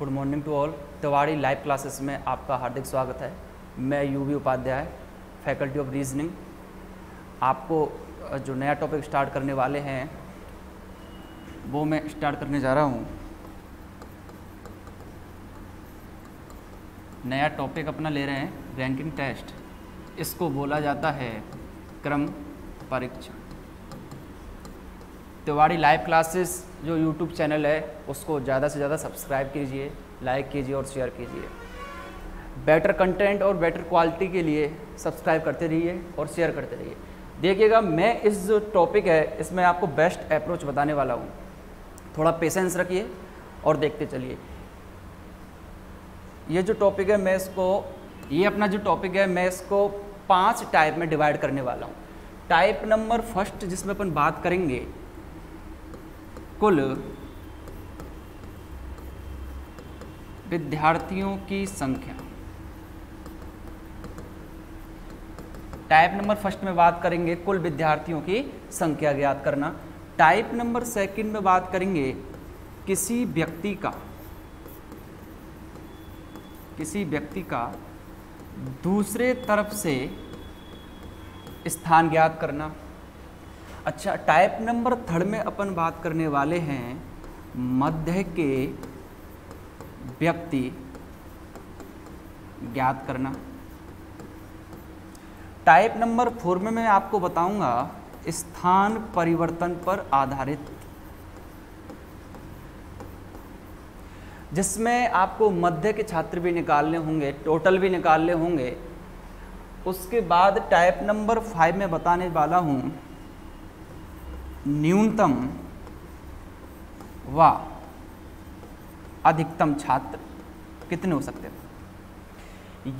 Good morning to all. Tiwari live classes में आपका हार्दिक स्वागत है। मैं UV Upadhyay, faculty of reasoning. आपको जो नया टॉपिक स्टार्ट करने वाले हैं वो मैं स्टार्ट करने जा रहा हूँ। नया टॉपिक अपना ले रहे हैं रैंकिंग टेस्ट। इसको बोला जाता है क्रम परीक्षा। तिवाड़ी लाइव क्लासेस जो यूट्यूब चैनल है उसको ज़्यादा से ज़्यादा सब्सक्राइब कीजिए, लाइक कीजिए और शेयर कीजिए। बेटर कंटेंट और बेटर क्वालिटी के लिए सब्सक्राइब करते रहिए और शेयर करते रहिए। देखिएगा, मैं इस जो टॉपिक है इसमें आपको बेस्ट अप्रोच बताने वाला हूँ। थोड़ा पेशेंस रखिए और देखते चलिए। ये जो टॉपिक है ये अपना जो टॉपिक है मैं इसको 5 टाइप में डिवाइड करने वाला हूँ। टाइप नंबर फर्स्ट जिसमें अपन बात करेंगे कुल विद्यार्थियों की संख्या। टाइप नंबर फर्स्ट में बात करेंगे कुल विद्यार्थियों की संख्या ज्ञात करना। टाइप नंबर सेकंड में बात करेंगे किसी व्यक्ति का दूसरे तरफ से स्थान ज्ञात करना। अच्छा, टाइप नंबर थर्ड में अपन बात करने वाले हैं मध्य के व्यक्ति ज्ञात करना। टाइप नंबर 4 में मैं आपको बताऊंगा स्थान परिवर्तन पर आधारित, जिसमें आपको मध्य के छात्र भी निकालने होंगे, टोटल भी निकालने होंगे। उसके बाद टाइप नंबर 5 में बताने वाला हूं न्यूनतम व अधिकतम छात्र कितने हो सकते हैं,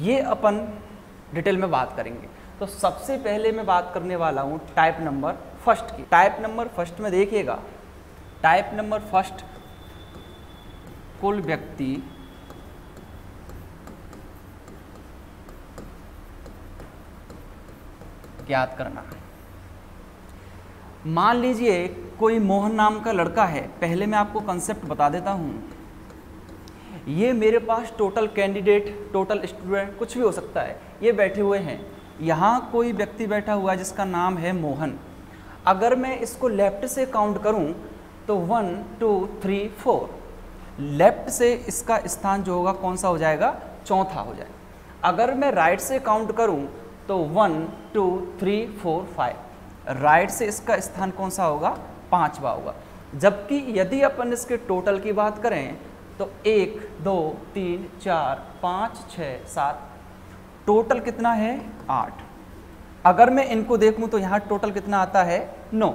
ये अपन डिटेल में बात करेंगे। तो सबसे पहले मैं बात करने वाला हूं टाइप नंबर फर्स्ट की। टाइप नंबर फर्स्ट में देखिएगा, टाइप नंबर फर्स्ट कुल व्यक्ति ज्ञात करना। मान लीजिए कोई मोहन नाम का लड़का है। पहले मैं आपको कंसेप्ट बता देता हूं। ये मेरे पास टोटल कैंडिडेट, टोटल स्टूडेंट कुछ भी हो सकता है, ये बैठे हुए हैं। यहाँ कोई व्यक्ति बैठा हुआ है जिसका नाम है मोहन। अगर मैं इसको लेफ्ट से काउंट करूं तो 1 2 3 4, लेफ्ट से इसका स्थान जो होगा कौन सा हो जाएगा, चौथा हो जाएगा। अगर मैं राइट से काउंट करूं तो 1 2 3 4 5, राइट से इसका स्थान कौन सा होगा, 5वां होगा। जबकि यदि अपन इसके टोटल की बात करें तो 1 2 3 4 5 6 7, टोटल कितना है 8। अगर मैं इनको देखूं तो यहाँ टोटल कितना आता है 9।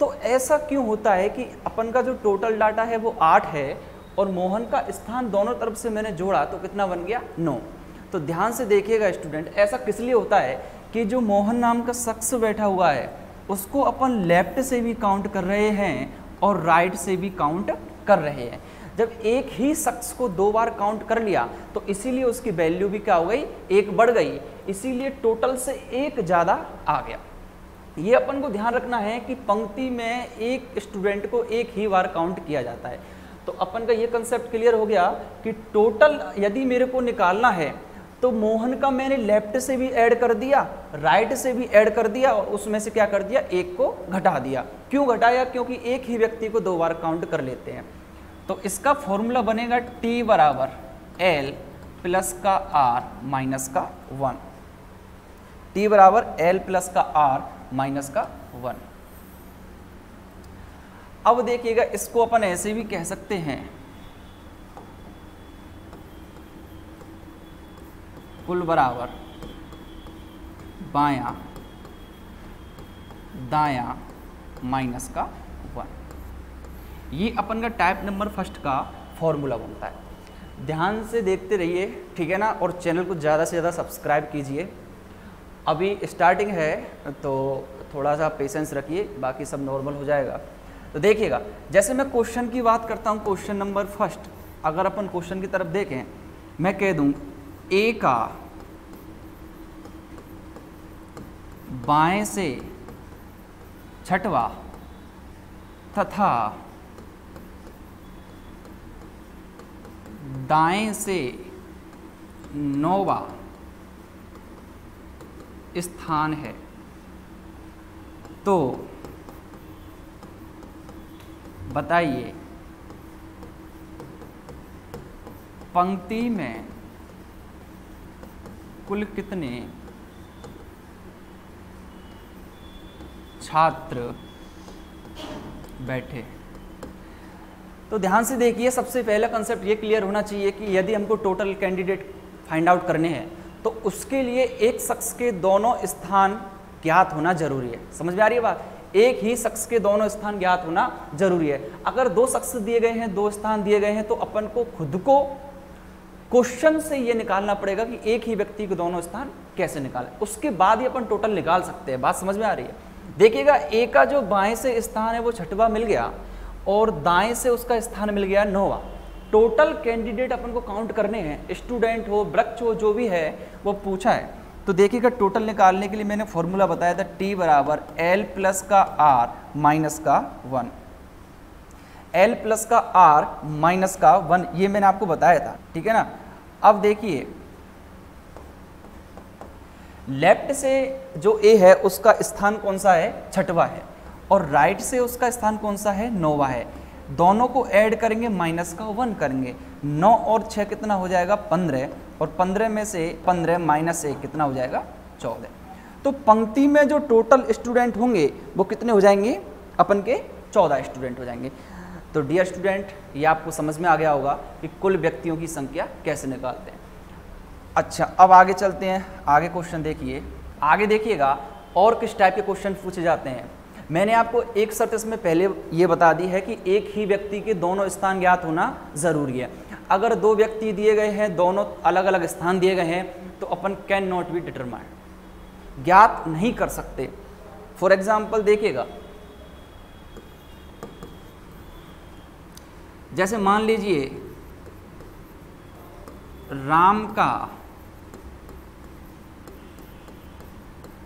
तो ऐसा क्यों होता है कि अपन का जो टोटल डाटा है वो 8 है और मोहन का स्थान दोनों तरफ से मैंने जोड़ा तो कितना बन गया, 9। तो ध्यान से देखिएगा स्टूडेंट, ऐसा किस लिए होता है कि जो मोहन नाम का शख्स बैठा हुआ है उसको अपन लेफ्ट से भी काउंट कर रहे हैं और राइट से भी काउंट कर रहे हैं। जब एक ही शख्स को 2 बार काउंट कर लिया तो इसीलिए उसकी वैल्यू भी क्या हो गई, 1 बढ़ गई, इसीलिए टोटल से 1 ज़्यादा आ गया। ये अपन को ध्यान रखना है कि पंक्ति में एक स्टूडेंट को एक ही बार काउंट किया जाता है। तो अपन का ये कंसेप्ट क्लियर हो गया कि टोटल यदि मेरे को निकालना है तो मोहन का मैंने लेफ्ट से भी ऐड कर दिया, राइट से भी ऐड कर दिया और उसमें से क्या कर दिया, 1 को घटा दिया। क्यों घटाया, क्योंकि एक ही व्यक्ति को 2 बार काउंट कर लेते हैं। तो इसका फॉर्मूला बनेगा T बराबर L प्लस का R माइनस का 1। T बराबर L प्लस का R माइनस का 1। अब देखिएगा, इसको अपन ऐसे भी कह सकते हैं कुल बराबर बायां दायां माइनस का 1। ये अपन का टाइप नंबर फर्स्ट का फॉर्मूला बनता है। ध्यान से देखते रहिए, ठीक है ना, और चैनल को ज़्यादा से ज़्यादा सब्सक्राइब कीजिए। अभी स्टार्टिंग है तो थोड़ा सा पेशेंस रखिए, बाकी सब नॉर्मल हो जाएगा। तो देखिएगा, जैसे मैं क्वेश्चन की बात करता हूँ, क्वेश्चन नंबर फर्स्ट, अगर अपन क्वेश्चन की तरफ देखें, मैं कह दूँ ए का बाएं से छठवां तथा दाएं से 9वां स्थान है, तो बताइए पंक्ति में कुल कितने छात्र बैठे। तो ध्यान से देखिए, सबसे पहला कंसेप्ट ये क्लियर होना चाहिए कि यदि हमको टोटल कैंडिडेट फाइंड आउट करने हैं तो उसके लिए एक शख्स के दोनों स्थान ज्ञात होना जरूरी है। समझ में आ रही है बात? एक ही शख्स के दोनों स्थान ज्ञात होना जरूरी है। अगर दो शख्स दिए गए हैं, दो स्थान दिए गए हैं, तो अपन को खुद को क्वेश्चन से ये निकालना पड़ेगा कि एक ही व्यक्ति के दोनों स्थान कैसे निकालें, उसके बाद ही अपन टोटल निकाल सकते हैं। बात समझ में आ रही है? देखिएगा, ए का जो बाएं से स्थान है वो 6वां मिल गया और दाएं से उसका स्थान मिल गया 9वां। टोटल कैंडिडेट अपन को काउंट करने हैं, स्टूडेंट हो, वृक्ष हो, जो भी है वो पूछा है। तो देखिएगा, टोटल निकालने के लिए मैंने फॉर्मूला बताया था, T बराबर L प्लस का R माइनस का 1। L प्लस का R माइनस का 1, ये मैंने आपको बताया था, ठीक है ना। अब देखिए, लेफ्ट से जो A है उसका स्थान कौन सा है? 6वां है, और राइट से उसका स्थान कौन सा है? 9वां है। दोनों को ऐड करेंगे, माइनस का 1 करेंगे, 9 और 6 कितना हो जाएगा? 15, और 15 में से 15 माइनस 1 कितना हो जाएगा? 14। तो पंक्ति में जो टोटल स्टूडेंट होंगे वो कितने हो जाएंगे? अपन के 14 स्टूडेंट हो जाएंगे। तो डियर स्टूडेंट, ये आपको समझ में आ गया होगा कि कुल व्यक्तियों की संख्या कैसे निकालते हैं। अच्छा, अब आगे चलते हैं, आगे क्वेश्चन देखिए। आगे देखिएगा और किस टाइप के क्वेश्चन पूछे जाते हैं। मैंने आपको एक शर्त इसमें पहले ये बता दी है कि एक ही व्यक्ति के दोनों स्थान ज्ञात होना जरूरी है। अगर दो व्यक्ति दिए गए हैं, दोनों अलग अलग स्थान दिए गए हैं, तो अपन कैन नॉट बी डिटरमाइंड, ज्ञात नहीं कर सकते। फॉर एग्जाम्पल देखिएगा, जैसे मान लीजिए राम का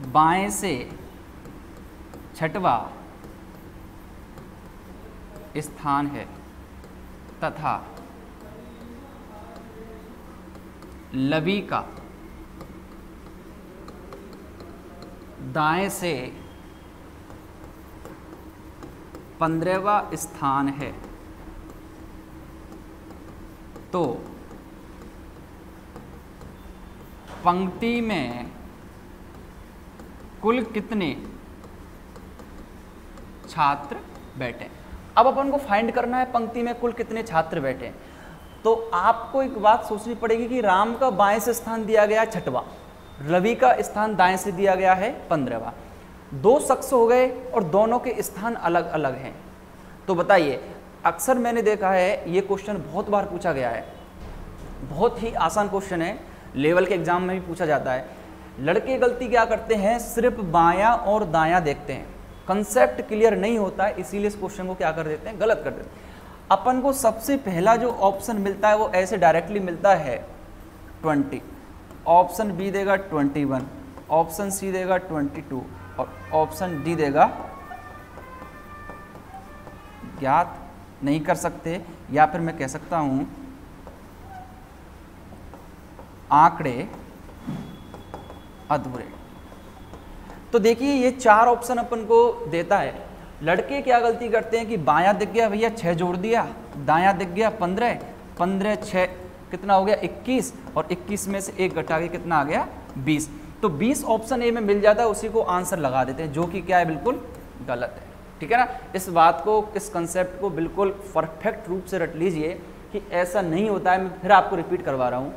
बाएं से 6वां स्थान है तथा लवी का दाएं से 15वां स्थान है, तो पंक्ति में कुल कितने छात्र बैठे। अब अपन को फाइंड करना है पंक्ति में कुल कितने छात्र बैठे। तो आपको एक बात सोचनी पड़ेगी कि राम का बाएं से स्थान दिया गया 6वां, रवि का स्थान दाएं से दिया गया है 15वां। दो शख्स हो गए और दोनों के स्थान अलग अलग हैं। तो बताइए, अक्सर मैंने देखा है ये क्वेश्चन बहुत बार पूछा गया है, बहुत ही आसान क्वेश्चन है, लेवल के एग्जाम में भी पूछा जाता है। लड़के गलती क्या करते हैं? सिर्फ बायां और दायां देखते हैं, कंसेप्ट क्लियर नहीं होता है, इसीलिए इस क्वेश्चन को क्या कर देते हैं? गलत कर देते हैं। अपन को सबसे पहला जो ऑप्शन मिलता है वो ऐसे डायरेक्टली मिलता है 20, ऑप्शन बी देगा 21, ऑप्शन सी देगा 22 और ऑप्शन डी देगा ज्ञात नहीं कर सकते, या फिर मैं कह सकता हूं आंकड़े अधूरे। तो देखिए, ये 4 ऑप्शन अपन को देता है। लड़के क्या गलती करते हैं कि बायां दिख गया भैया 6 जोड़ दिया, दायां दिख गया 15, 15 6 कितना हो गया 21, और 21 में से 1 घटा के कितना आ गया 20। तो 20 ऑप्शन ए में मिल जाता है, उसी को आंसर लगा देते हैं, जो कि क्या है? बिल्कुल गलत है, ठीक है ना। इस बात को, इस कंसेप्ट को बिल्कुल परफेक्ट रूप से रट लीजिए कि ऐसा नहीं होता है। मैं फिर आपको रिपीट करवा रहा हूँ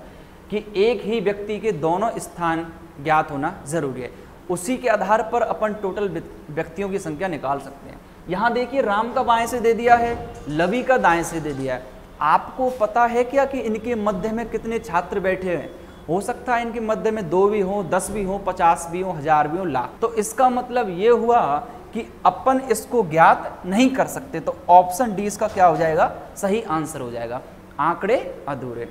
कि एक ही व्यक्ति के दोनों स्थान ज्ञात होना जरूरी है, उसी के आधार पर अपन टोटल व्यक्तियों की संख्या निकाल सकते हैं। यहाँ देखिए, राम का बाएं से दे दिया है, लवी का दाएं से दे दिया है। आपको पता है क्या कि इनके मध्य में कितने छात्र बैठे हैं? हो सकता है इनके मध्य में 2 भी हो, 10 भी हो, 50 भी हो, 1000 भी हो, लाख। तो इसका मतलब ये हुआ कि अपन इसको ज्ञात नहीं कर सकते। तो ऑप्शन डी इसका क्या हो जाएगा? सही आंसर हो जाएगा, आंकड़े अधूरे।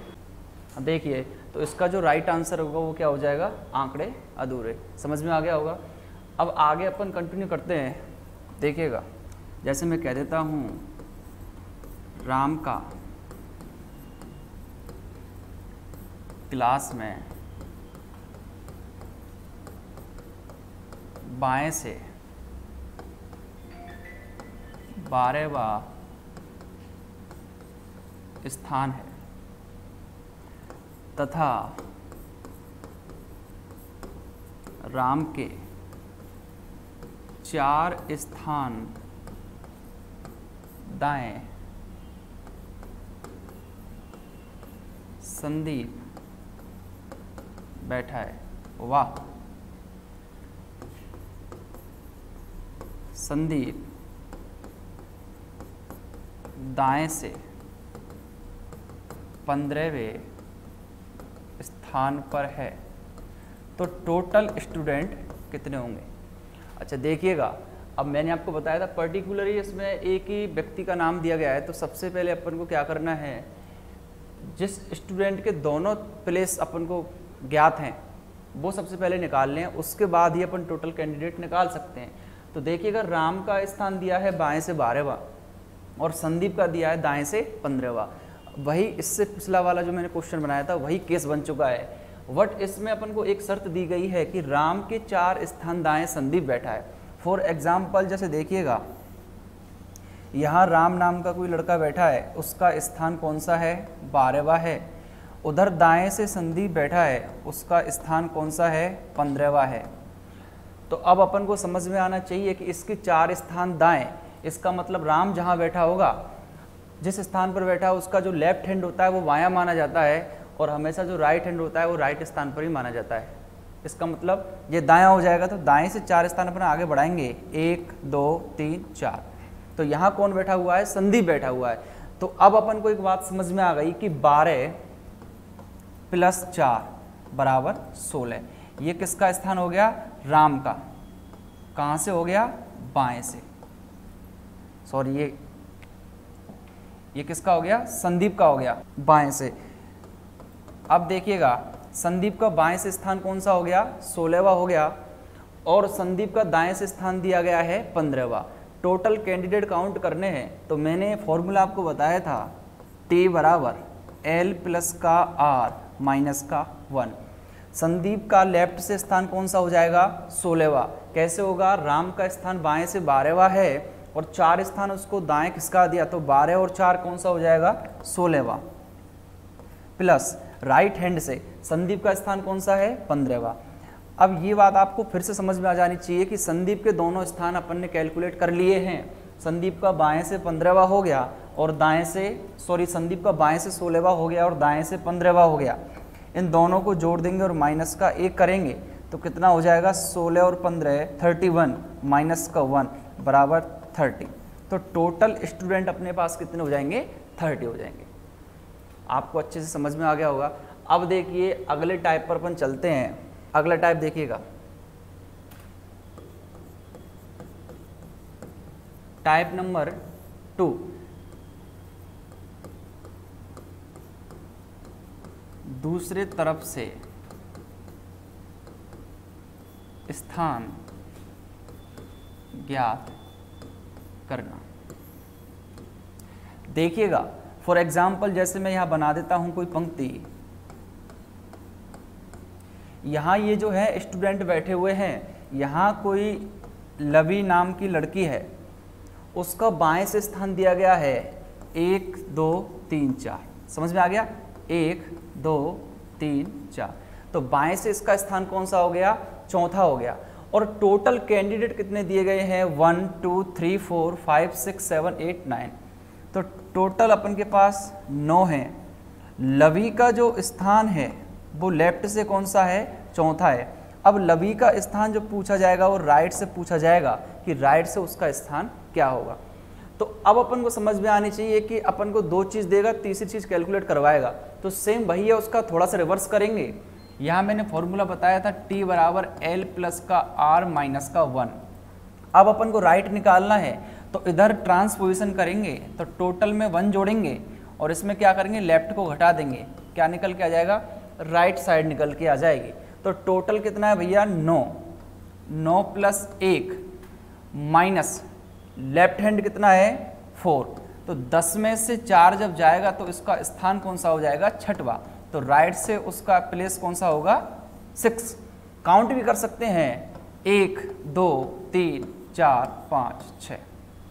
देखिए, तो इसका जो राइट आंसर होगा वो क्या हो जाएगा? आंकड़े अधूरे। समझ में आ गया होगा। अब आगे अपन कंटिन्यू करते हैं। देखिएगा, जैसे मैं कह देता हूँ राम का क्लास में बाएं से 12वां स्थान है तथा राम के 4 स्थान दाएं संदीप बैठा है। वाह, संदीप दाएं से 15वें स्थान पर है, तो टोटल स्टूडेंट कितने होंगे? अच्छा देखिएगा, अब मैंने आपको बताया था पर्टिकुलरली इसमें एक ही व्यक्ति का नाम दिया गया है, तो सबसे पहले अपन को क्या करना है, जिस स्टूडेंट के दोनों प्लेस अपन को ज्ञात हैं वो सबसे पहले निकाल लें, उसके बाद ही अपन टोटल कैंडिडेट निकाल सकते हैं। तो देखिएगा, राम का स्थान दिया है बाएं से 12वां और संदीप का दिया है दाएं से 15वां। वही इससे पिछला वाला जो मैंने क्वेश्चन बनाया था वही केस बन चुका है। बट इसमें अपन को एक शर्त दी गई है कि राम के 4 स्थान दाएं संदीप बैठा है। फॉर एग्जाम्पल जैसे देखिएगा, यहाँ राम नाम का कोई लड़का बैठा है, उसका स्थान कौन सा है? 12वां है। उधर दाएं से संदीप बैठा है, उसका स्थान कौन सा है? 15वां है। तो अब अपन को समझ में आना चाहिए कि इसके 4 स्थान दाएं, इसका मतलब राम जहाँ बैठा होगा, जिस स्थान पर बैठा है उसका जो लेफ्ट हैंड होता है वो बायां माना जाता है और हमेशा जो राइट हैंड होता है वो राइट स्थान पर ही माना जाता है। इसका मतलब ये दायां हो जाएगा, तो दाएं से 4 स्थान अपन आगे बढ़ाएंगे, 1 2 3 4। तो यहाँ कौन बैठा हुआ है? संदीप बैठा हुआ है। तो अब अपन को एक बात समझ में आ गई कि 12 + 4 = 16। ये किसका स्थान हो गया? राम का। कहाँ से हो गया? बाएं से। सॉरी, ये किसका हो गया? संदीप का हो गया, बाएं से। अब देखिएगा, संदीप का बाएं से स्थान कौन सा हो गया? 16वां हो गया और संदीप का दाएं से स्थान दिया गया है 15वां। टोटल कैंडिडेट काउंट करने हैं तो मैंने फॉर्मूला आपको बताया था, T = L + R - 1। संदीप का लेफ्ट से स्थान कौन सा हो जाएगा? 16वां। कैसे होगा? राम का स्थान बाएं से 12वां है और 4 स्थान उसको दाएं किसका दिया, तो 12 और 4 कौन सा हो जाएगा? 16वां। प्लस राइट हैंड से संदीप का स्थान कौन सा है? 15वां। अब ये बात आपको फिर से समझ में आ जानी चाहिए कि संदीप के दोनों स्थान अपन ने कैलकुलेट कर लिए हैं। संदीप का बाएं से 15वां हो गया और दाएं से, सॉरी, संदीप का बाएं से 16वां हो गया और दाएं से 15वां हो गया। इन दोनों को जोड़ देंगे और माइनस का 1 करेंगे तो कितना हो जाएगा? 16 और 15 31 माइनस का 1 = 30। तो टोटल स्टूडेंट अपने पास कितने हो जाएंगे? 30 हो जाएंगे। आपको अच्छे से समझ में आ गया होगा। अब देखिए अगले टाइप पर अपन चलते हैं। अगला टाइप देखिएगा, टाइप नंबर 2। दूसरे तरफ से स्थान ज्ञात करना। देखिएगा, फॉर एग्जाम्पल जैसे मैं यहां बना देता हूं कोई पंक्ति। यहाँ ये जो है स्टूडेंट बैठे हुए हैं, यहाँ कोई लवी नाम की लड़की है, उसका बाएं से स्थान दिया गया है 1 2 3 4। समझ में आ गया? 1 2 3 4। तो बाएं से इसका स्थान कौन सा हो गया? चौथा हो गया। और टोटल कैंडिडेट कितने दिए गए हैं? 1 2 3 4 5 6 7 8 9। तो टोटल अपन के पास 9 हैं। लवी का जो स्थान है वो लेफ्ट से कौन सा है? चौथा है। अब लवी का स्थान जो पूछा जाएगा वो राइट से पूछा जाएगा कि राइट से उसका स्थान क्या होगा। तो अब अपन को समझ में आनी चाहिए कि अपन को 2 चीज़ देगा, तीसरी चीज़ कैलकुलेट करवाएगा। तो सेम वही है, उसका थोड़ा सा रिवर्स करेंगे। यहाँ मैंने फॉर्मूला बताया था T = L + R - 1। अब अपन को राइट निकालना है तो इधर ट्रांसपोजिशन करेंगे तो टोटल में 1 जोड़ेंगे और इसमें क्या करेंगे? लेफ्ट को घटा देंगे। क्या निकल के आ जाएगा? राइट साइड निकल के आ जाएगी। तो टोटल कितना है भैया? 9। 9 + 1 माइनस लेफ्ट हैंड कितना है? 4। तो 10 में से 4 जब जाएगा तो इसका स्थान कौन सा हो जाएगा? छठवां। तो राइट से उसका प्लेस कौन सा होगा 6। काउंट भी कर सकते हैं 1 2 3 4 5 6।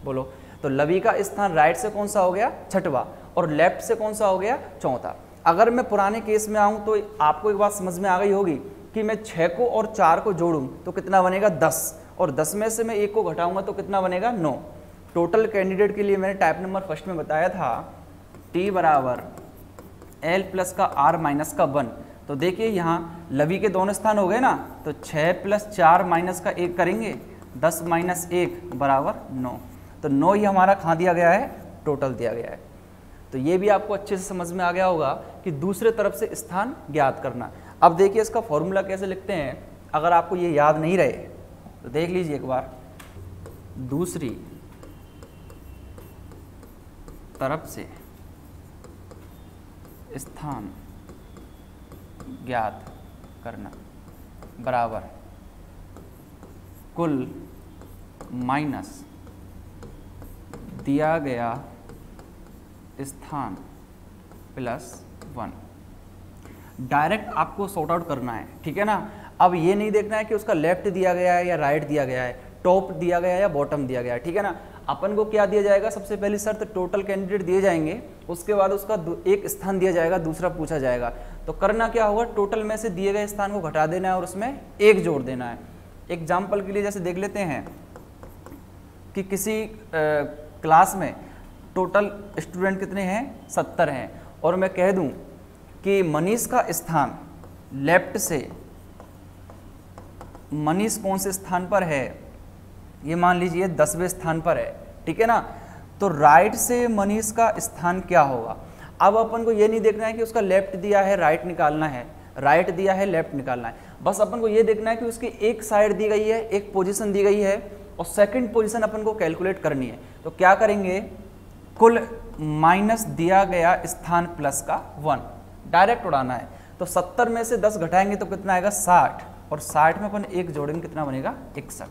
बोलो तो लवी का स्थान राइट से कौन सा हो गया 6वां और लेफ्ट से कौन सा हो गया 4था। अगर मैं पुराने केस में आऊं तो आपको एक बात समझ में आ गई होगी कि मैं 6 को और 4 को जोड़ूं तो कितना बनेगा 10 और 10 में से मैं 1 को घटाऊंगा तो कितना बनेगा 9। टोटल कैंडिडेट के लिए मैंने टाइप नंबर फर्स्ट में बताया था T बराबर L प्लस का R माइनस का 1। तो देखिए यहाँ लवी के दोनों स्थान हो गए ना, तो 6 प्लस 4 माइनस का 1 करेंगे 10 माइनस 1 बराबर 9। तो 9 ही हमारा कहाँ दिया गया है टोटल दिया गया है। तो ये भी आपको अच्छे से समझ में आ गया होगा कि दूसरे तरफ से स्थान ज्ञात करना। अब देखिए इसका फॉर्मूला कैसे लिखते हैं, अगर आपको ये याद नहीं रहे तो देख लीजिए एक बार। दूसरी तरफ से स्थान ज्ञात करना बराबर कुल माइनस दिया गया स्थान प्लस 1। डायरेक्ट आपको सॉर्ट आउट करना है, ठीक है ना। अब ये नहीं देखना है कि उसका लेफ्ट दिया गया है या राइट दिया गया है, टॉप दिया गया है या बॉटम दिया गया है, ठीक है ना। अपन को क्या दिया जाएगा, सबसे पहली शर्त टोटल कैंडिडेट दिए जाएंगे, उसके बाद उसका एक स्थान दिया जाएगा, दूसरा पूछा जाएगा। तो करना क्या होगा, टोटल में से दिए गए स्थान को घटा देना है और उसमें एक जोड़ देना है। एग्जाम्पल के लिए जैसे देख लेते हैं कि किसी क्लास में टोटल स्टूडेंट कितने हैं 70 हैं और मैं कह दूं कि मनीष का स्थान लेफ्ट से, मनीष कौन से स्थान पर है, ये मान लीजिए 10वें स्थान पर है, ठीक है ना। तो राइट से मनीष का स्थान क्या होगा। अब अपन को ये नहीं देखना है कि उसका लेफ्ट दिया है राइट निकालना है, राइट दिया है लेफ्ट निकालना है, बस अपन को ये देखना है कि उसकी एक साइड दी गई है, एक पोजीशन दी गई है और सेकंड पोजीशन अपन को कैलकुलेट करनी है। तो क्या करेंगे, कुल माइनस दिया गया स्थान प्लस का 1 डायरेक्ट उड़ाना है। तो 70 में से 10 घटाएंगे तो कितना आएगा 60 और 60 में अपन एक जोड़ेंगे कितना बनेगा 61।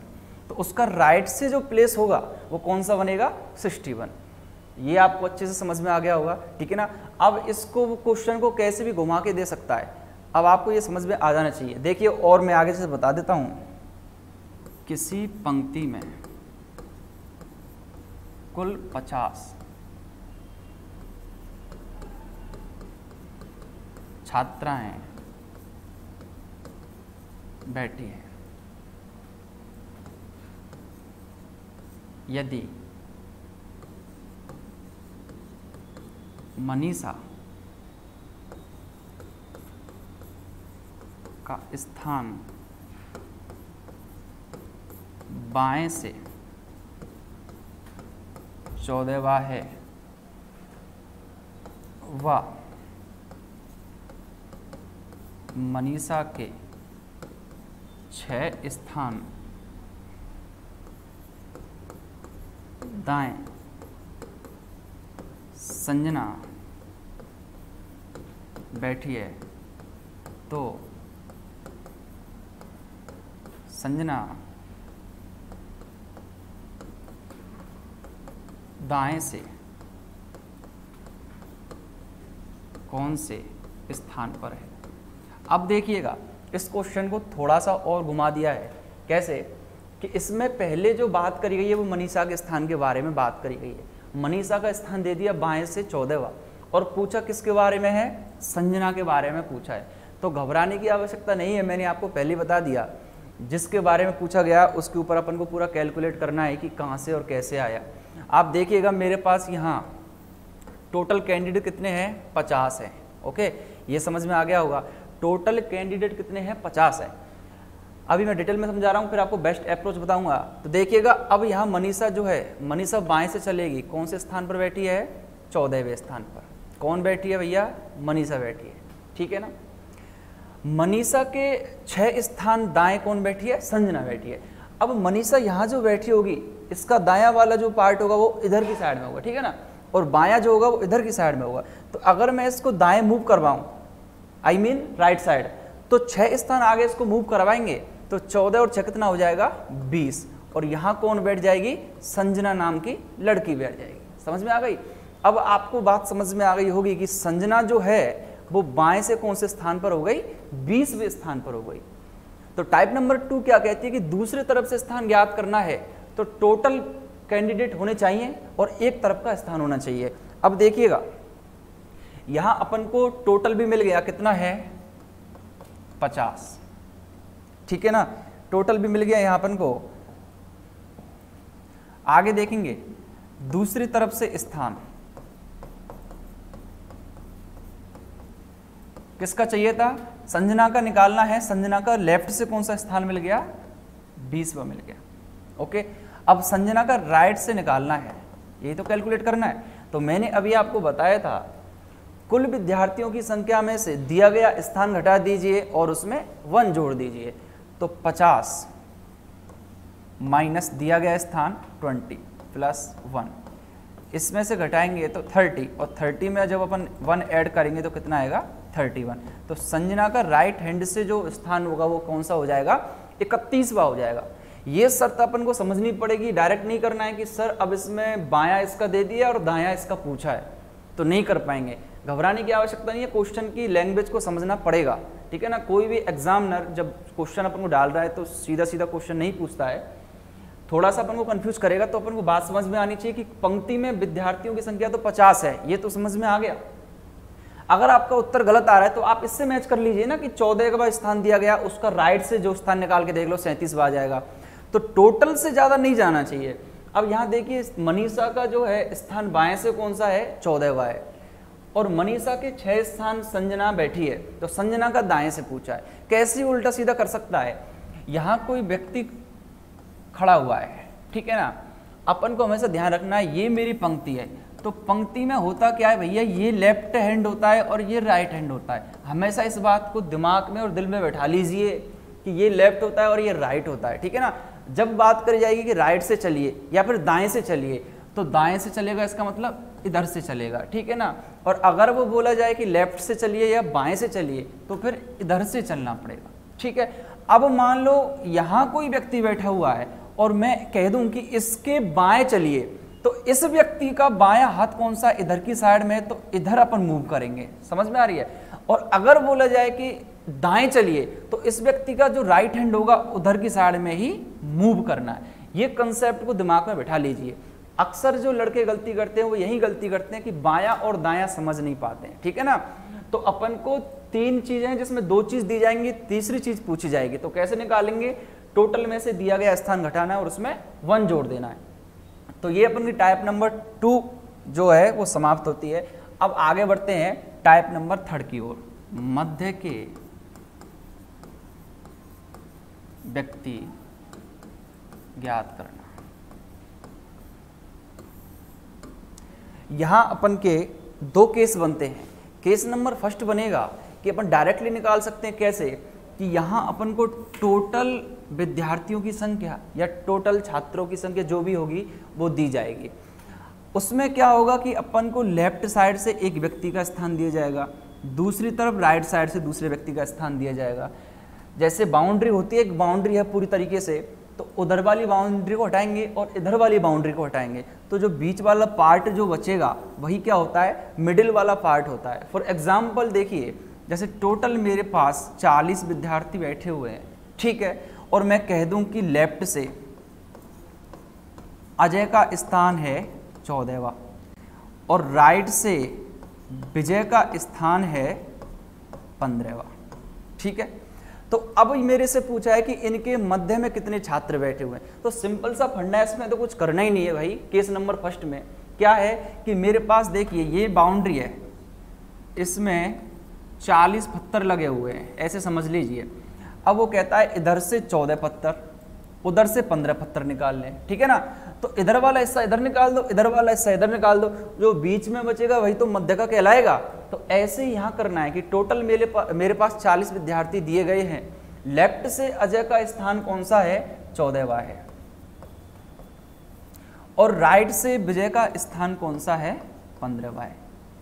तो उसका राइट से जो प्लेस होगा वो कौन सा बनेगा 61। ये आपको अच्छे से समझ में आ गया होगा, ठीक है ना। अब इसको क्वेश्चन को कैसे भी घुमा के दे सकता है, अब आपको ये समझ में आ जाना चाहिए। देखिए और मैं आगे से बता देता हूं, किसी पंक्ति में कुल 50 छात्राएं बैठी हैं, यदि मनीषा का स्थान बाएं से 14वां है व मनीषा के 6 स्थान दाएं संजना बैठी है, तो संजना दाएं से कौन से स्थान पर है। अब देखिएगा इस क्वेश्चन को थोड़ा सा और घुमा दिया है, कैसे कि इसमें पहले जो बात करी गई है वो मनीषा के स्थान के बारे में बात करी गई है। मनीषा का स्थान दे दिया बाएं से 14वां और पूछा किसके बारे में है, संजना के बारे में पूछा है। तो घबराने की आवश्यकता नहीं है, मैंने आपको पहले बता दिया, जिसके बारे में पूछा गया उसके ऊपर अपन को पूरा कैलकुलेट करना है कि कहाँ से और कैसे आया। आप देखिएगा मेरे पास यहाँ टोटल कैंडिडेट कितने हैं 50 हैं, ओके, ये समझ में आ गया होगा। टोटल कैंडिडेट कितने हैं 50 है। अभी मैं डिटेल में समझा रहा हूँ, फिर आपको बेस्ट अप्रोच बताऊंगा। तो देखिएगा अब यहाँ मनीषा जो है, मनीषा बाएं से चलेगी, कौन से स्थान पर बैठी है 14वें स्थान पर। कौन बैठी है भैया, मनीषा बैठी है, ठीक है ना। मनीषा के 6 स्थान दाएं कौन बैठी है, संजना बैठी है। अब मनीषा यहाँ जो बैठी होगी इसका दायां वाला जो पार्ट होगा वो इधर की साइड में होगा, ठीक है ना, और बायां जो होगा वो इधर की साइड में होगा। तो अगर मैं इसको दाएं मूव करवाऊं, आई मीन राइट साइड, तो 6 स्थान आगे इसको मूव करवाएंगे तो 14 और 6 कितना हो जाएगा 20, और यहाँ कौन बैठ जाएगी, संजना नाम की लड़की बैठ जाएगी। समझ में आ गई। अब आपको बात समझ में आ गई होगी कि संजना जो है वो बाएं से कौन से स्थान पर हो गई, 20वें स्थान पर हो गई। तो टाइप नंबर 2 क्या कहती है कि दूसरी तरफ से स्थान ज्ञात करना है तो टोटल कैंडिडेट होने चाहिए और एक तरफ का स्थान होना चाहिए। अब देखिएगा यहां अपन को टोटल भी मिल गया, कितना है 50, ठीक है ना, टोटल भी मिल गया यहां अपन को। आगे देखेंगे दूसरी तरफ से स्थान किसका चाहिए था, संजना का निकालना है। संजना का लेफ्ट से कौन सा स्थान मिल गया, 20वां मिल गया। ओके, अब संजना का राइट से निकालना है, यही तो कैलकुलेट करना है। तो मैंने अभी आपको बताया था कुल विद्यार्थियों की संख्या में से दिया गया स्थान घटा दीजिए और उसमें 1 जोड़ दीजिए। तो 50 माइनस दिया गया स्थान 20 प्लस 1, इसमें से घटाएंगे तो 30 और 30 में जब अपन 1 ऐड करेंगे तो कितना आएगा 31। तो संजना का राइट हैंड से जो स्थान होगा वो कौन सा हो जाएगा, 31वां हो जाएगा। ये शर्त अपन को समझनी पड़ेगी, डायरेक्ट नहीं करना है कि सर अब इसमें बायां इसका दे दिया और दायां इसका पूछा है तो नहीं कर पाएंगे। घबराने की आवश्यकता नहीं है, क्वेश्चन की लैंग्वेज को समझना पड़ेगा, ठीक है ना। कोई भी एग्जामिनर जब क्वेश्चन अपन को डाल रहा है तो सीधा सीधा क्वेश्चन नहीं पूछता है, थोड़ा सा अपन को कंफ्यूज करेगा। तो अपन को बात समझ में आनी चाहिए कि पंक्ति में विद्यार्थियों की संख्या तो 50 है, ये तो समझ में आ गया। अगर आपका उत्तर गलत आ रहा है तो आप इससे मैच कर लीजिए ना कि 14वां स्थान दिया गया, उसका राइट से जो स्थान निकाल के देख लो 37वां आ जाएगा। तो टोटल से ज्यादा नहीं जाना चाहिए। अब यहाँ देखिए मनीषा का जो है स्थान बाएं से कौन सा है, 14वां है, और मनीषा के 6 स्थान संजना बैठी है, तो संजना का दाएं से पूछा है। कैसे उल्टा सीधा कर सकता है, यहाँ कोई व्यक्ति खड़ा हुआ है, ठीक है ना। अपन को हमेशा ध्यान रखना है ये मेरी पंक्ति है, तो पंक्ति में होता क्या है भैया, ये लेफ्ट हैंड होता है और ये राइट हैंड होता है। हमेशा इस बात को दिमाग में और दिल में बैठा लीजिए कि ये लेफ्ट होता है और ये राइट होता है, ठीक है ना। जब बात करी जाएगी कि राइट से चलिए या फिर दाएं से चलिए, तो दाएं से चलेगा इसका मतलब इधर से चलेगा, ठीक है ना। और अगर वो बोला जाए कि लेफ्ट से चलिए या बाएं से चलिए तो फिर इधर से चलना पड़ेगा, ठीक है। अब मान लो यहाँ कोई व्यक्ति बैठा हुआ है और मैं कह दूं कि इसके बाएं चलिए, तो इस व्यक्ति का बायां हाथ कौन सा, इधर की साइड में, तो इधर अपन मूव करेंगे, समझ में आ रही है। और अगर बोला जाए कि दाएं चलिए तो इस व्यक्ति का जो राइट हैंड होगा उधर की साइड में ही मूव करना है। ये कंसेप्ट को दिमाग में बैठा लीजिए। अक्सर जो लड़के गलती करते हैं वो यही गलती करते हैं कि बायां और दायां समझ नहीं पाते हैं, ठीक है ना। तो अपन को 3 चीजें हैं जिसमें 2 चीज दी जाएंगी, तीसरी चीज पूछी जाएगी। तो कैसे निकालेंगे, टोटल में से दिया गया स्थान घटाना है और उसमें 1 जोड़ देना है। तो ये अपन की टाइप नंबर 2 जो है वो समाप्त होती है। अब आगे बढ़ते हैं टाइप नंबर 3 की ओर, मध्य के व्यक्ति ज्ञात करना। यहां अपन के 2 केस बनते हैं। केस नंबर 1 बनेगा कि अपन डायरेक्टली निकाल सकते हैं, कैसे कि यहां अपन को टोटल विद्यार्थियों की संख्या या टोटल छात्रों की संख्या जो भी होगी वो दी जाएगी। उसमें क्या होगा कि अपन को लेफ्ट साइड से एक व्यक्ति का स्थान दिया जाएगा, दूसरी तरफ राइट साइड से दूसरे व्यक्ति का स्थान दिया जाएगा। जैसे बाउंड्री होती है, एक बाउंड्री है पूरी तरीके से, तो उधर वाली बाउंड्री को हटाएंगे और इधर वाली बाउंड्री को हटाएंगे, तो जो बीच वाला पार्ट जो बचेगा वही क्या होता है, मिडिल वाला पार्ट होता है। फॉर एग्जाम्पल देखिए, जैसे टोटल मेरे पास 40 विद्यार्थी बैठे हुए हैं, ठीक है, और मैं कह दूं कि लेफ्ट से अजय का स्थान है 14वां और राइट से विजय का स्थान है 15वां, ठीक है। तो अब मेरे से पूछा है कि इनके मध्य में कितने छात्र बैठे हुए हैं। तो सिंपल सा फंडा है, इसमें तो कुछ करना ही नहीं है भाई। केस नंबर 1 में क्या है कि मेरे पास देखिए ये बाउंड्री है, इसमें 40 पत्थर लगे हुए हैं, ऐसे समझ लीजिए। अब वो कहता है इधर से 14 पत्थर, उधर से 15 पत्थर निकाल लें, ठीक है ना। तो इधर वाला हिस्सा इधर निकाल दो, इधर वाला हिस्सा इधर निकाल दो, जो बीच में बचेगा वही तो मध्य का कहलाएगा। तो ऐसे ही यहाँ करना है कि टोटल मेरे पास 40 विद्यार्थी दिए गए हैं, लेफ्ट से अजय का स्थान कौन सा है, 14वां है, और राइट से विजय का स्थान कौन सा है, 15वां है।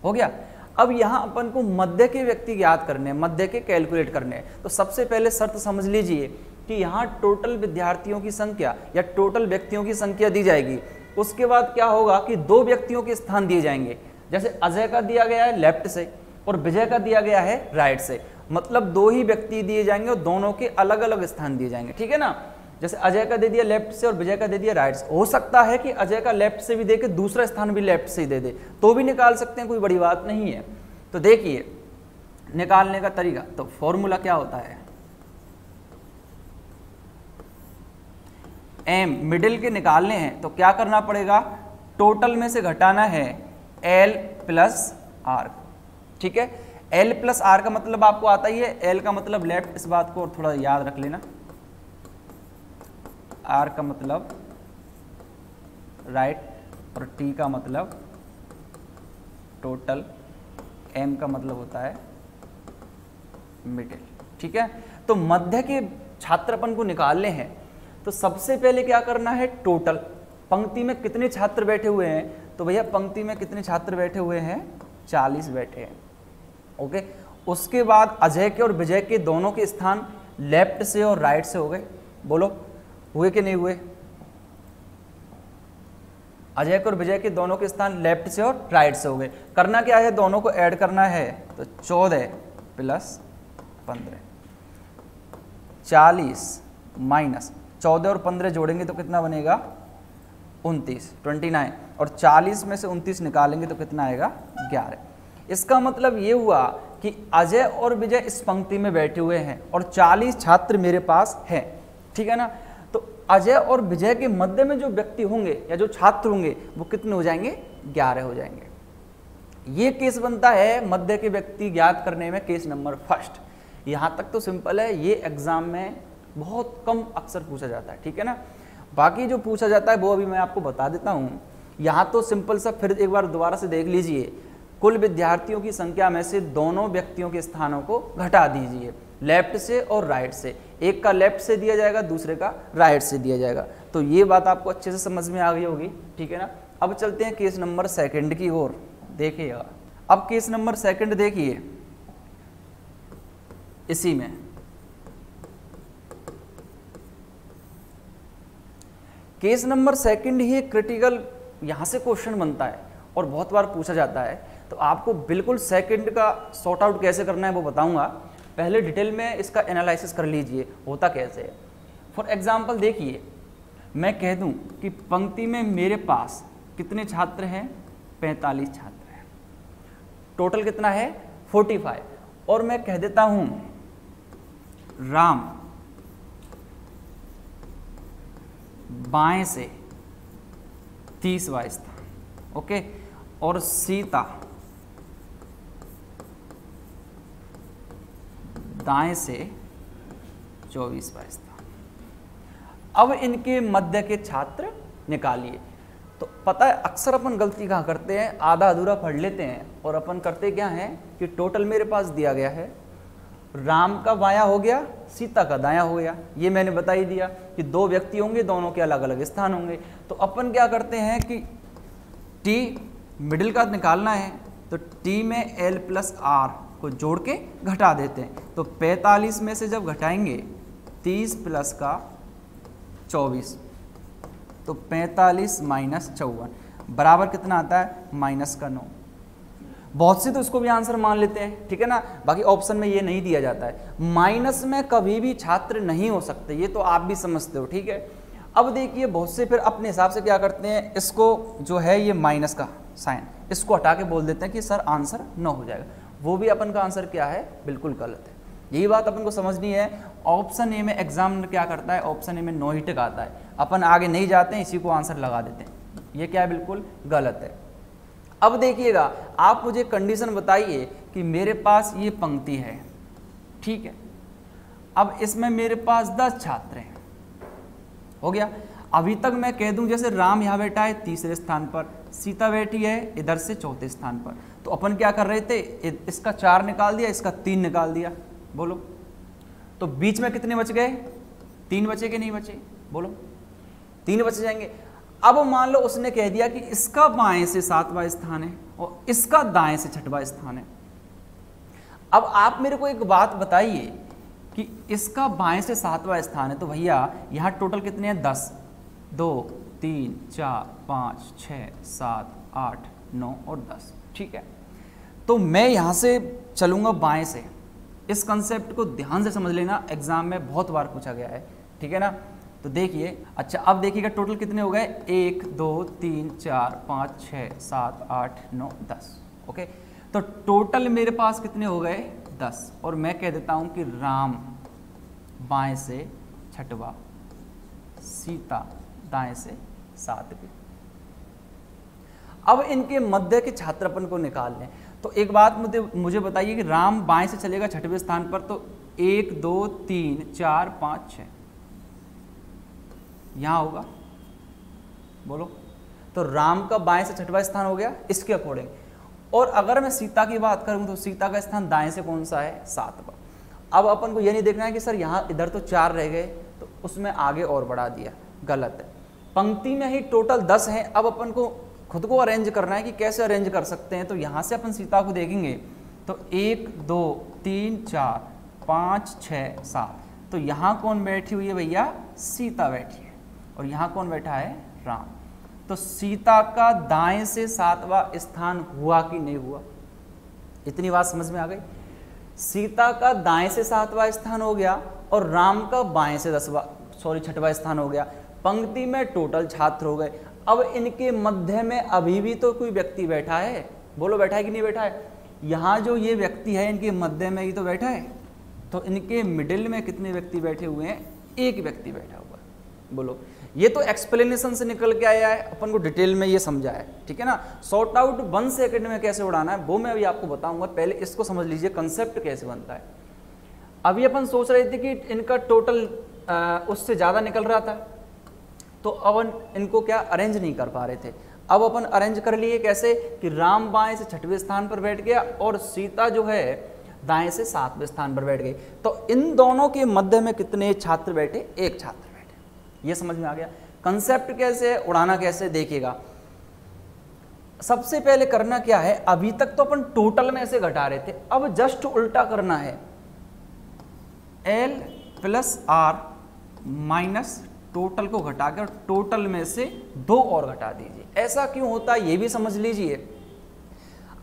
हो गया। अब यहां अपन को मध्य के व्यक्ति ज्ञात करने हैं, मध्य के कैलकुलेट करने हैं। तो सबसे पहले शर्त समझ लीजिए कि यहाँ टोटल विद्यार्थियों की संख्या या टोटल व्यक्तियों की संख्या दी जाएगी। उसके बाद क्या होगा कि 2 व्यक्तियों के स्थान दिए जाएंगे। जैसे अजय का दिया गया है लेफ्ट से, और विजय का दिया गया है राइट से, मतलब दो ही व्यक्ति दिए जाएंगे और दोनों के अलग अलग स्थान दिए जाएंगे, ठीक है ना। जैसे अजय का दे दिया लेफ्ट से और विजय का दे दिया राइट से, हो सकता है कि अजय का लेफ्ट से भी दे के दूसरा स्थान भी लेफ्ट से ही दे दे, तो भी निकाल सकते हैं, कोई बड़ी बात नहीं है। तो देखिए निकालने का तरीका, तो फॉर्मूला क्या होता है, एम मिडिल के निकालने हैं तो क्या करना पड़ेगा, टोटल में से घटाना है एल प्लस आर, ठीक है। एल प्लस आर का मतलब आपको आता ही है, एल का मतलब लेफ्ट, इस बात को और थोड़ा याद रख लेना, आर का मतलब राइट और टी का मतलब टोटल, एम का मतलब होता है मिडिल, ठीक है। तो मध्य के छात्रपन को निकालने हैं तो सबसे पहले क्या करना है, टोटल, पंक्ति में कितने छात्र बैठे हुए हैं, तो भैया पंक्ति में कितने छात्र बैठे हुए हैं, 40 बैठे हैं, ओके। उसके बाद अजय के और विजय के दोनों के स्थान लेफ्ट से और राइट से हो गए, बोलो हुए कि नहीं हुए, अजय के और विजय के दोनों के स्थान लेफ्ट से और राइट से हो गए। करना क्या है, दोनों को ऐड करना है, तो 14 प्लस 15, 40 माइनस 14 और 15 जोड़ेंगे तो कितना बनेगा 29, 29, और 40 में से 29 निकालेंगे तो कितना आएगा 11। इसका मतलब ये हुआ कि अजय और विजय इस पंक्ति में बैठे हुए हैं और 40 छात्र मेरे पास हैं, ठीक है ना। तो अजय और विजय के मध्य में जो व्यक्ति होंगे या जो छात्र होंगे वो कितने हो जाएंगे, 11 हो जाएंगे। ये केस बनता है मध्य के व्यक्ति ज्ञात करने में, केस नंबर फर्स्ट। यहाँ तक तो सिंपल है, ये एग्जाम में बहुत कम अक्सर पूछा जाता है, ठीक है ना। बाकी जो पूछा जाता है वो अभी मैं आपको बता देता हूँ। यहाँ तो सिंपल सा, फिर एक बार दोबारा से देख लीजिए, कुल विद्यार्थियों की संख्या में से दोनों व्यक्तियों के स्थानों को घटा दीजिए, लेफ्ट से और राइट से, एक का लेफ्ट से दिया जाएगा दूसरे का राइट से दिया जाएगा। तो ये बात आपको अच्छे से समझ में आ गई होगी, ठीक है ना। अब चलते हैं केस नंबर सेकंड की ओर, देखिएगा। अब केस नंबर सेकंड देखिए, इसी में केस नंबर सेकंड ही क्रिटिकल यहाँ से क्वेश्चन बनता है और बहुत बार पूछा जाता है। तो आपको बिल्कुल सेकंड का सॉर्ट आउट कैसे करना है वो बताऊंगा, पहले डिटेल में इसका एनालिसिस कर लीजिए होता कैसे है। फॉर एग्जांपल देखिए, मैं कह दूं कि पंक्ति में मेरे पास कितने छात्र हैं, 45 छात्र हैं, टोटल कितना है 45, और मैं कह देता हूं राम बाएं से 30वां स्थान, ओके, और सीता दाएं से 24वां स्थान। अब इनके मध्य के छात्र निकालिए। तो पता है अक्सर अपन गलती कहाँ करते हैं, आधा अधूरा पढ़ लेते हैं और अपन करते क्या हैं कि टोटल मेरे पास दिया गया है, राम का बायां हो गया, सीता का दायां हो गया, ये मैंने बता ही दिया कि दो व्यक्ति होंगे, दोनों के अलग अलग स्थान होंगे। तो अपन क्या करते हैं कि टी मिडिल का निकालना है, तो टी में एल प्लस आर को जोड़ के घटा देते हैं। तो 45 में से जब घटाएंगे 30 प्लस का 24, तो 45 माइनस 54 बराबर कितना आता है, -9। बहुत से तो इसको भी आंसर मान लेते हैं, ठीक है ना। बाकी ऑप्शन में ये नहीं दिया जाता है, माइनस में कभी भी छात्र नहीं हो सकते, ये तो आप भी समझते हो, ठीक है। अब देखिए बहुत से फिर अपने हिसाब से क्या करते हैं, इसको जो है ये माइनस का साइन, इसको हटा के बोल देते हैं कि सर आंसर 9 हो जाएगा। वो भी अपन का आंसर क्या है, बिल्कुल गलत है। यही बात अपन को समझनी है। ऑप्शन ए में एग्जाम क्या करता है, ऑप्शन ए में 9 ही टिक आता है, अपन आगे नहीं जाते हैं, इसी को आंसर लगा देते हैं, ये क्या है, बिल्कुल गलत है। अब देखिएगा, आप मुझे कंडीशन बताइए कि मेरे पास ये पंक्ति है, ठीक है, अब इसमें मेरे पास 10 छात्र हैं, हो गया। अभी तक मैं कह दूं जैसे राम यहाँ बैठा है 3रे स्थान पर, सीता बैठी है इधर से 4थे स्थान पर, तो अपन क्या कर रहे थे, इसका 4 निकाल दिया, इसका 3 निकाल दिया, बोलो तो बीच में कितने बच गए, 3 बचे कि नहीं बचे, बोलो 3 बच जाएंगे। अब मान लो उसने कह दिया कि इसका बाएं से 7वां स्थान है और इसका दाएं से 6वां स्थान है। अब आप मेरे को एक बात बताइए कि इसका बाएं से 7वां स्थान है, तो भैया यहाँ टोटल कितने हैं, 10, 2, 3, 4, 5, 6, 7, 8, 9 और 10, ठीक है। तो मैं यहाँ से चलूँगा बाएं से। इस कंसेप्ट को ध्यान से समझ लेना, एग्जाम में बहुत बार पूछा गया है, ठीक है ना। तो देखिए, अच्छा अब देखिएगा टोटल कितने हो गए, 1 2 3 4 5 6 7 8 9 10। ओके, तो टोटल मेरे पास कितने हो गए, 10। और मैं कह देता हूँ कि राम बाएं से छठवा, सीता दाएं से सातवीं। अब इनके मध्य के छात्रपन को निकाल लें। तो एक बात मुझे बताइए कि राम बाएं से चलेगा छठवें स्थान पर, तो 1 2 3 4 5 6 यहां होगा, बोलो। तो राम का बाएं से छठवां स्थान हो गया इसके अकॉर्डिंग। और अगर मैं सीता की बात करूं तो सीता का स्थान दाएं से कौन सा है, सातवां। अब अपन को यह नहीं देखना है कि सर यहाँ इधर तो 4 रह गए तो उसमें आगे और बढ़ा दिया, गलत है। पंक्ति में ही टोटल 10 हैं। अब अपन को खुद को अरेंज करना है कि कैसे अरेंज कर सकते हैं। तो यहाँ से अपन सीता को देखेंगे तो 1 2 3 4 5 6 7। तो यहाँ कौन बैठी हुई है भैया, सीता बैठी है। और यहाँ कौन बैठा है, राम। तो सीता का दाएं से सातवां स्थान हुआ कि नहीं हुआ, इतनी बात समझ में आ गई। सीता का दाएं से सातवां स्थान हो गया और राम का बाएं से छठवां स्थान हो गया। पंक्ति में टोटल छात्र हो गए। अब इनके मध्य में अभी भी तो कोई व्यक्ति बैठा है, बोलो बैठा है कि नहीं बैठा है। यहाँ जो ये व्यक्ति है इनके मध्य में ही तो बैठा है। तो इनके मिडिल में कितने व्यक्ति बैठे हुए हैं, एक व्यक्ति बैठा हुआ है, बोलो। ये तो एक्सप्लेनेशन से निकल के आया है, अपन को डिटेल में ये समझा है, ठीक है ना। सॉर्ट आउट 1 सेकंड में कैसे उड़ाना है वो मैं अभी आपको बताऊंगा। पहले इसको समझ लीजिए कंसेप्ट कैसे बनता है। अभी अपन सोच रहे थे कि इनका टोटल उससे ज़्यादा निकल रहा था, तो अपन इनको क्या अरेंज नहीं कर पा रहे थे। अब अपन अरेंज कर लिए कैसे कि राम बाएं से छठवें स्थान पर बैठ गया और सीता जो है दाएं से सातवें स्थान पर बैठ गई। तो इन दोनों के मध्य में कितने छात्र बैठे, एक छात्र बैठे। ये समझ में आ गया। कंसेप्ट कैसे है, उड़ाना कैसे, देखिएगा। सबसे पहले करना क्या है, अभी तक तो अपन टोटल में से घटा रहे थे, अब जस्ट उल्टा करना है। L + R माइनस टोटल को घटा कर टोटल में से 2 और घटा दीजिए। ऐसा क्यों होता है ये भी समझ लीजिए।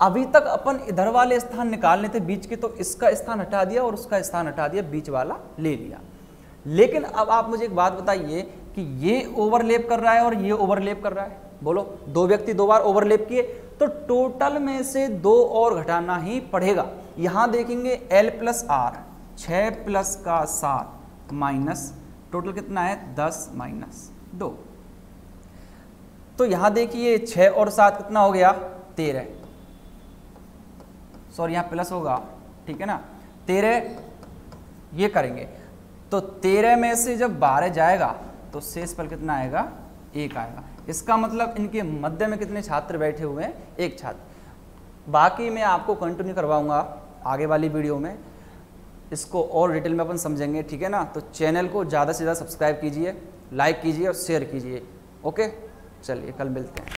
अभी तक अपन इधर वाले स्थान निकालने थे बीच के, तो इसका स्थान हटा दिया और उसका स्थान हटा दिया, बीच वाला ले लिया। लेकिन अब आप मुझे एक बात बताइए कि ये ओवरलैप कर रहा है और ये ओवरलैप कर रहा है, बोलो। 2 व्यक्ति 2 बार ओवरलैप किए तो टोटल में से 2 और घटाना ही पड़ेगा। यहां देखेंगे L + R 6 + का 7 माइनस टोटल कितना है, 10 - 2। तो यहां देखिए 6 और 7 कितना हो गया, 13। सॉरी यहाँ प्लस होगा, ठीक है ना। 13 ये करेंगे तो 13 में से जब 12 जाएगा तो शेष पर कितना आएगा, 1 आएगा। इसका मतलब इनके मध्य में कितने छात्र बैठे हुए हैं, एक छात्र। बाकी मैं आपको कंटिन्यू करवाऊंगा आगे वाली वीडियो में, इसको और डिटेल में अपन समझेंगे, ठीक है ना। तो चैनल को ज़्यादा से ज़्यादा सब्सक्राइब कीजिए, लाइक कीजिए और शेयर कीजिए। ओके, चलिए कल मिलते हैं।